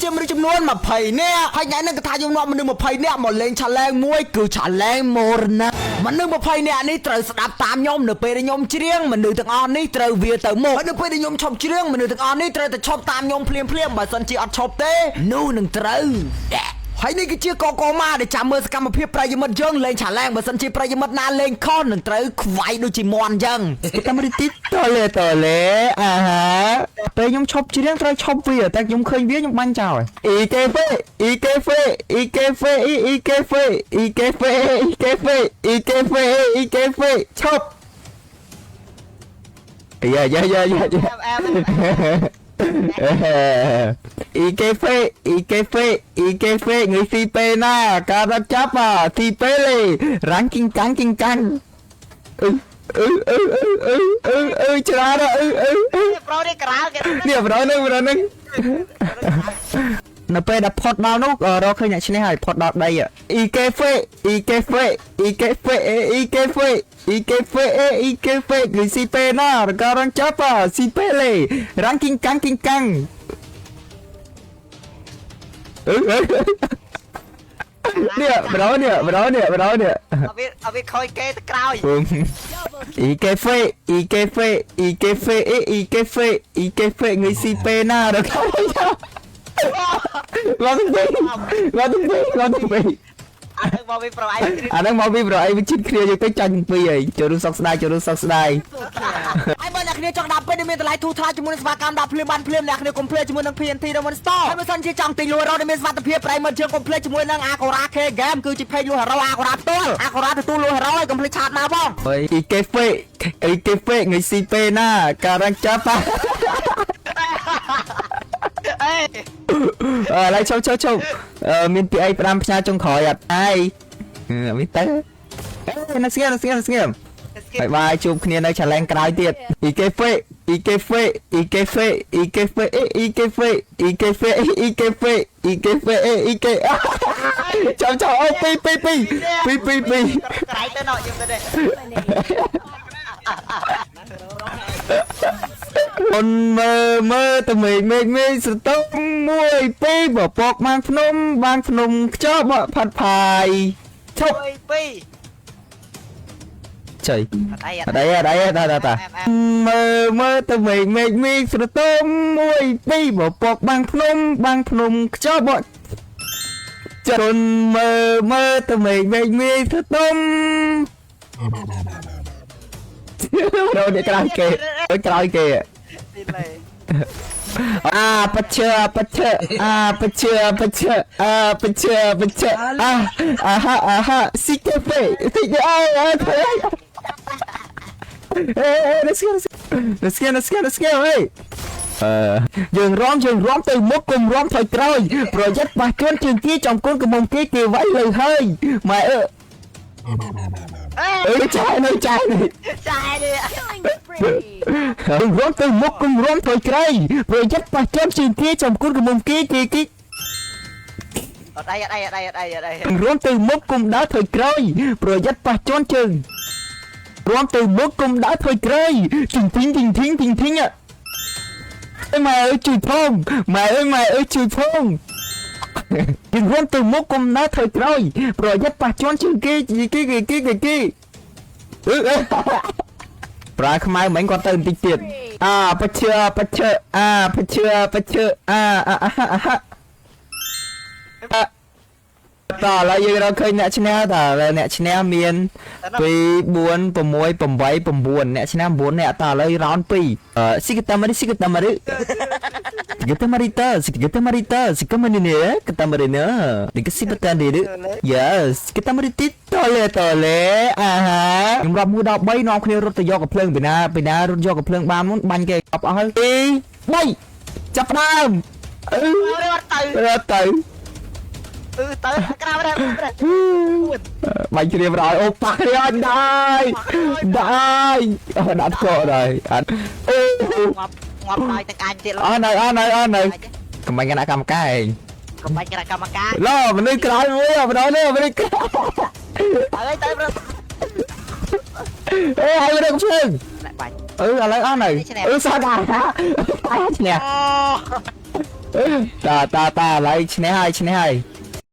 ជាមនុស្សចំនួន20នាក់ហើយថ្ងៃនេះក៏ថាយើងនាំមនុស្ស20នាក់មកលេងឆាឡែងមួយគឺឆាឡែងមរណៈមនុស្ស20នាក់នេះត្រូវស្ដាប់តាមខ្ញុំនៅពេលដែលខ្ញុំច្រៀងមនុស្សទាំងអស់នេះត្រូវវាទៅមុខហើយនៅពេលដែលខ្ញុំឈប់ច្រៀងមនុស្សទាំងអស់នេះត្រូវតែឈប់តាមខ្ញុំភ្លាមបើមិនជាអត់ឈប់ទេនោះនឹងត្រូវហើយនេះគឺជាកកម៉ាដែលចាំមើលសកម្មភាពប្រិយមិត្តយើងលេងឆាឡែងបើមិនជាប្រិយមិត្តណាលេងខុសនឹងត្រូវខ្វាយដូចជាមន់អញ្ចឹងតាមរីទីតលេអាហាពេលខ្ញុំឈប់ច្រៀងត្រូវឈប់វាតែខ្ញុំឃើញវាខ្ញុំបាញ់ចោលអ៊ីកេហ្វេឈប់យ៉ាអ៊ីកេហ្វេងើយស៊ីពេណាការរត់ចាប់ស៊ីពេលេរ៉ាំងគីងកាំងច្រើនប្រូនេះក្រាលគេនេះប្រូនឹងនៅពេលដែលផុតដល់នោះរកឃើញអ្នកឈ្នះហើយផុតដល់ដីអ៊ីកេហ្វេងើយស៊ីពេណាការរត់ចាប់ស៊ីពេលេរ៉ាំងគីងកាំងនេះប្រូនេះអវិខ້ອຍគេទៅក្រោយអ៊ីកេហ្វេងើយស៊ីពេណារកមកទៅពេអានឹងមកពីប្រូអីវាជិតគ្នាយើងទៅចាញ់ពីអីចូលរួមសោកស្ដាយហើយបើអ្នកគ្នាចង់ដាក់ពេជ្រមានតម្លៃធូរថ្លៃជាមួយនឹងសេវាកម្មដាក់ភ្លាមអ្នកគ្នាកុំភ្លេចជាមួយនឹង PNT Diamond Store ហើយបើសិនជាចង់ទិញលក់រ៉ូដែលមានសុវត្ថិភាពប្រិមត្តយើងកុំភ្លេចជាមួយនឹង Akora K Game គឺជា page លក់រ៉ូ Akora ផ្ទាល់ Akora ទទួលលក់រ៉ូហើយកុំភ្លេចឆាតមកបងអ៊ីកេហ្វេងើយស៊ីពេណាការរ៉ាំងចាប់ឡើយឈប់មានពីអីផ្ដាំផ្ញើចុងក្រោយអត់អីមានទៅណាស្ងៀមបាយជួបគ្នានៅឆាឡែងក្រោយទៀតអ៊ីកេហ្វេចាំអូពីក្រៃទៅណោយើងទៅនេះអូនមើលទៅមេឃស្រទុំ1 2បពកបាងភ្នំខ្ចប់ផាត់ផាយឈប់ចៃអត់មើលទៅមេឃស្រទុំ1 2បពកបាងភ្នំខ្ចប់ចរុនមើលទៅមេឃស្រទុំរត់ក្រោយគេបច្ឆាស៊ីកាហ្វេlet's go យើងរំទៅមុខកុំរំថយក្រោយប្រយ័ត្នប៉ះជន់ជើងគេចំកូនកំមុំគេវាយលើហើយម៉ែចាយនេះរំទៅមុខកុំរំថយក្រោយប្រយ័ត្នប៉ះជន់ជើងគេចំកូនកំមុំគេអត់រំទៅមុខកុំដើរថយក្រោយប្រយ័ត្នប៉ះជន់ជើងរំទៅមុខកុំដើរថយក្រោយទីងម៉ែអើយជួយផងយើងរំទៅមុខកុំដើរថយក្រោយប្រយ័ត្នប៉ះជន់ជើងគេប្រើខ្មៅមិញគាត់ទៅបន្តិចទៀតបច្ឆតើឥឡូវយើងរកឃើញអ្នកឈ្នះតើអ្នកឈ្នះមាន2 4 6 8 9អ្នកឈ្នះ9អ្នកតើឥឡូវរ៉ោន2ស៊ីកតាមារីស៊ីកតាមារីនេះគឺស៊ីបតានឌី yes គេតាមារីទីតលេអាហាខ្ញុំរាប់1ដល់3នាំគ្នារត់ទៅយកកំភ្លើងពីណារត់យកកំភ្លើងបានមុនបាញ់គេអស់ហើយ2 3ចាប់ដើមរត់ទៅក្រៅដែរបាញ់ជ្រាបរយអូប៉ះគ្នាអញដែរដាក់ស្គរដែរអត់ងាប់ហើយទាំងអញទៀតអស់នៅកំបាញ់គណៈកម្មការឯងឡមនុស្សក្រោយមួយបដនេះមនុស្សក្រោយហើយទៅប្រហើយរកឈើឥឡូវអស់នៅសោះដែរឈ្នះ តាឡើយឈ្នះហើយ